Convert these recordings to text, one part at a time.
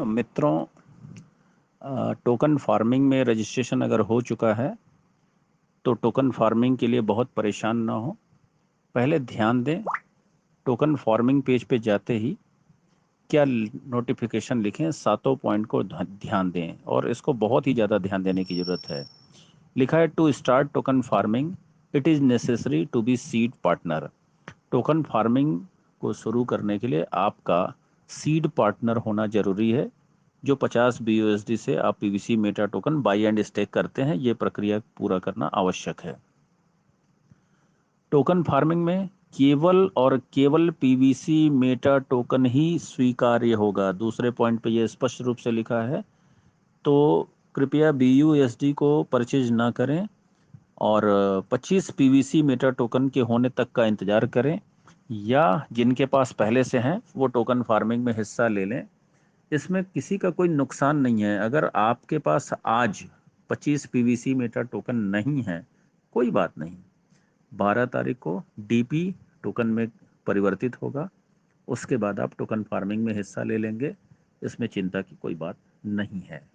मित्रों, token farming में registration अगर हो चुका है तो टोकन फार्मिंग के लिए बहुत परेशान ना हो। पहले ध्यान दें, टोकन फार्मिंग पेज पे जाते ही क्या नोटिफिकेशन लिखें, सातों पॉइंट को ध्यान दें और इसको बहुत ही ज़्यादा ध्यान देने की ज़रूरत है। लिखा है, to start token farming it is necessary to be seed partner. Token farming को शुरू करने के लिए आपका सीड पार्टनर होना जरूरी है। जो 50 BUSD से आप PVC meta token buy and stake करते हैं, ये प्रक्रिया पूरा करना आवश्यक है। टोकन फार्मिंग में केवल और केवल पीवीसी मेटा टोकन ही स्वीकार्य होगा। दूसरे पॉइंट पे ये स्पष्ट रूप से लिखा है, तो कृपया BUSD को परचेज ना करें और 25 पीवीसी मेटा टोकन के होने तक का इंतजार करें, या जिनके पास पहले से हैं वो टोकन फार्मिंग में हिस्सा ले लें। इसमें किसी का कोई नुकसान नहीं है। अगर आपके पास आज 25 पीवीसी मेटा टोकन नहीं है, कोई बात नहीं, 12 तारीख को डीपी टोकन में परिवर्तित होगा, उसके बाद आप टोकन फार्मिंग में हिस्सा ले लेंगे। इसमें चिंता की कोई बात नहीं है।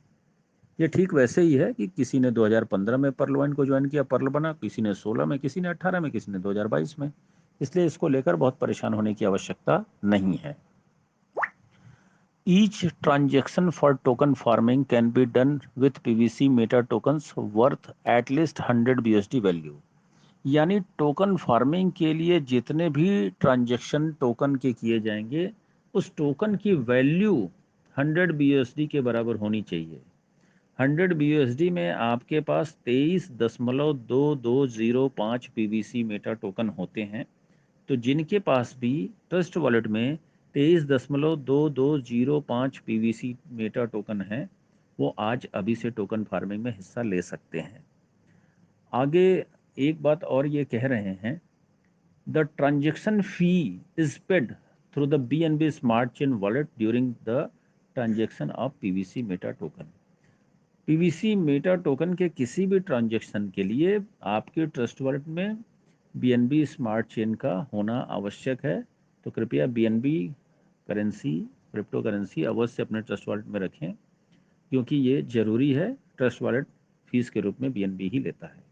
ये ठीक वैसे ही है कि किसी ने 2015 में पर्ल वन को ज्वाइन किया, पर्ल बना, किसी ने 16 में, किसी ने 18 में, किसी ने 2022 में। इसलिए इसको लेकर बहुत परेशान होने की आवश्यकता नहीं है। Each transaction for token farming can be done with PVC meta tokens worth at least 100 BUSD value। यानी टोकन फार्मिंग के लिए जितने भी ट्रांजैक्शन टोकन के किए जाएंगे, उस टोकन की वैल्यू 100 BUSD के बराबर होनी चाहिए। 100 BUSD में आपके पास 23.2205 पीवीसी मेटा टोकन होते हैं। तो जिनके पास भी ट्रस्ट वॉलेट में 23.2205 पीवीसी मेटा टोकन है, वो आज अभी से टोकन फार्मिंग में हिस्सा ले सकते हैं। आगे एक बात और ये कह रहे हैं, the transaction fee is paid through the BNB smart chain wallet during the transaction of PVC meta token. PVC meta token के किसी भी ट्रांजैक्शन के लिए आपके ट्रस्ट वॉलेट में BNB स्मार्ट चेन का होना आवश्यक है। तो कृपया BNB करेंसी, क्रिप्टो करेंसी अवश्य अपने ट्रस्ट वॉलेट में रखें, क्योंकि ये जरूरी है। ट्रस्ट वॉलेट फीस के रूप में BNB ही लेता है।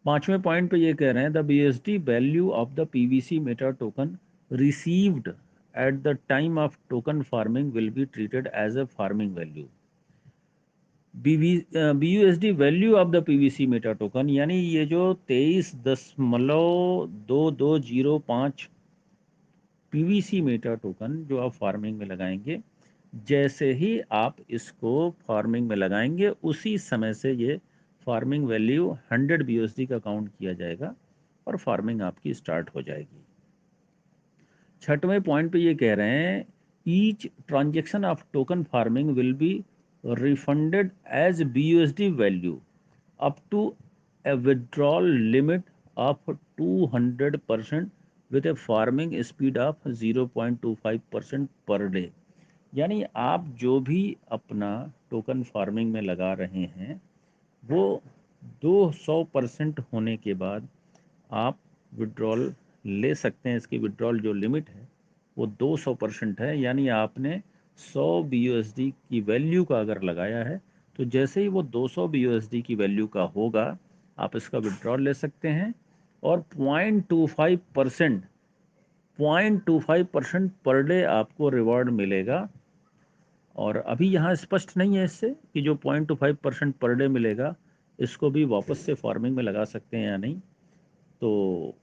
5वें पॉइंट पे ये कह रहे हैं, the BUSD value of the PVC meta token received at the time of token farming will be treated as a farming value. BUSD value of the PVC meta token, यानी ये जो 23.2205 पीवीसी मेटा टोकन जो आप farming में लगाएंगे, जैसे ही आप इसको फार्मिंग में लगाएंगे उसी समय से ये फार्मिंग वैल्यू 100 BUSD का काउंट किया जाएगा और फार्मिंग आपकी स्टार्ट हो जाएगी। 6वें पॉइंट पे ये कह रहे हैं, each transaction of token farming will B refunded as BUSD value up to a withdrawal limit of 200% with a farming speed of 0.25% per day। यानी आप जो भी अपना टोकन फार्मिंग में लगा रहे हैं, वो 200% होने के बाद आप विड्रॉल ले सकते हैं। इसकी विड्रॉल जो लिमिट है वो 200% है। यानी आपने 100 BUSD की वैल्यू का अगर लगाया है, तो जैसे ही वो 200 BUSD की वैल्यू का होगा, आप इसका विड्रॉल ले सकते हैं और 0.25% पर डे आपको रिवॉर्ड मिलेगा। और अभी यहाँ स्पष्ट नहीं है इससे कि जो 0.25% पर डे मिलेगा, इसको भी वापस से फार्मिंग में लगा सकते हैं या नहीं। तो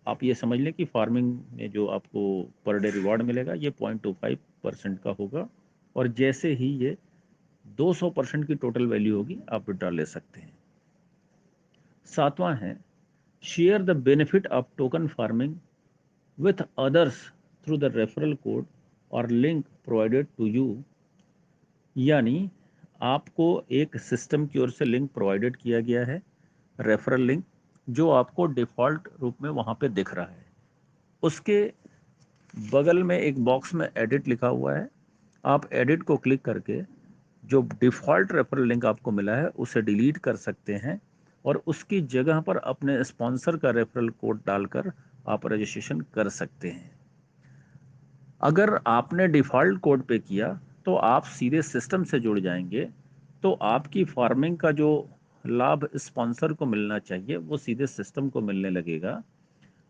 आप ये समझ लें कि फार्मिंग में जो आपको पर डे रिवॉर्ड मिलेगा, ये 0.25% का होगा, और जैसे ही ये 200% की टोटल वैल्यू होगी, आप विड्रॉ ले सकते हैं। 7वां है, share the benefit of token farming with others through the referral code और लिंक प्रोवाइडेड टू यू। यानी आपको एक सिस्टम की ओर से लिंक प्रोवाइडेड किया गया है, रेफरल लिंक, जो आपको डिफ़ॉल्ट रूप में वहाँ पे दिख रहा है। उसके बगल में एक बॉक्स में एडिट लिखा हुआ है। आप एडिट को क्लिक करके जो डिफ़ॉल्ट रेफरल लिंक आपको मिला है उसे डिलीट कर सकते हैं और उसकी जगह पर अपने स्पॉन्सर का रेफरल कोड डालकर आप रजिस्ट्रेशन कर सकते हैं। अगर आपने डिफ़ॉल्ट कोड पे किया तो आप सीधे सिस्टम से जुड़ जाएंगे, तो आपकी फार्मिंग का जो लाभ स्पॉन्सर को मिलना चाहिए वो सीधे सिस्टम को मिलने लगेगा।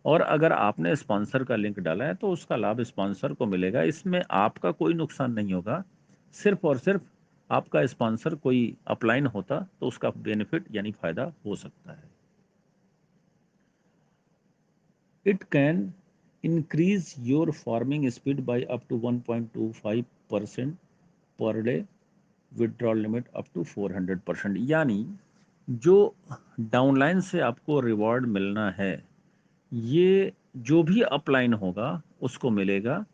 और अगर आपने स्पॉन्सर का लिंक डाला है तो उसका लाभ स्पॉन्सर को मिलेगा। इसमें आपका कोई नुकसान नहीं होगा, सिर्फ और सिर्फ आपका स्पॉन्सर कोई अपलाइन होता तो उसका बेनिफिट यानी फायदा हो सकता है। It can increase your farming speed by up to 1.25% per day, withdrawal limit up to 400%। यानी जो डाउनलाइन से आपको रिवॉर्ड मिलना है, ये जो भी अपलाइन होगा उसको मिलेगा।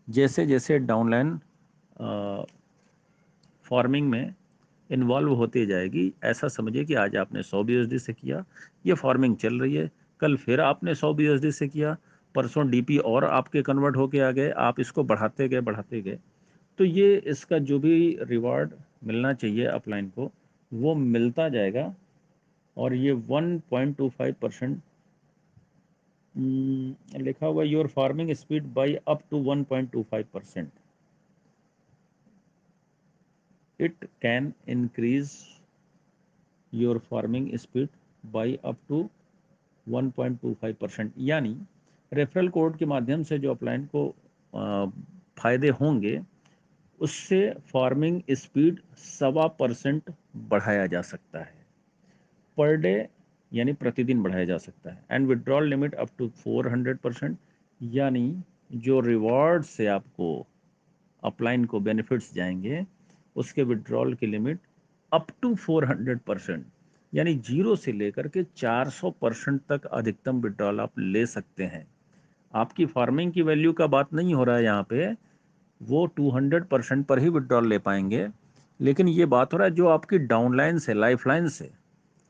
जैसे जैसे डाउनलाइन फार्मिंग में इन्वॉल्व होती जाएगी, ऐसा समझिए कि आज आपने 100 BSD से किया, ये फार्मिंग चल रही है, कल फिर आपने 100 BSD से किया, परसों डीपी और आपके कन्वर्ट होके आ गए, आप इसको बढ़ाते गए, तो ये इसका जो भी रिवार्ड मिलना चाहिए अपलाइन को वो मिलता जाएगा। और ये 1.25% लिखा हुआ, your farming speed by up to 1.25%, it can increase your farming speed by up to 1.25%। यानी रेफरल कोड के माध्यम से जो अपलाइन को फायदे होंगे, उससे फार्मिंग स्पीड 1.25% बढ़ाया जा सकता है पर डे, यानी प्रतिदिन बढ़ाया जा सकता है। And withdrawal limit up to 400%, यानी जो रिवॉर्ड से आपको अपलाइन को बेनिफिट्स जाएंगे उसके विड्रॉल की लिमिट अप टू 400%, यानी 0 से लेकर के 400% तक अधिकतम विड्रॉल आप ले सकते हैं। आपकी फार्मिंग की वैल्यू का बात नहीं हो रहा है यहाँ पे, वो 200% पर ही विड्रॉल ले पाएंगे, लेकिन ये बात हो रहा है जो आपकी डाउनलाइन से, लाइफलाइन से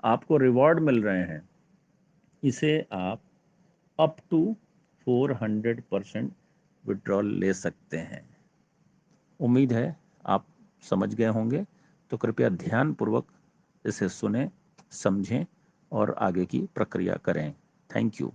आपको रिवॉर्ड मिल रहे हैं, इसे आप अप टू 400% विड्रॉल ले सकते हैं। उम्मीद है आप समझ गए होंगे, तो कृपया ध्यानपूर्वक इसे सुनें, समझें और आगे की प्रक्रिया करें। Thank you.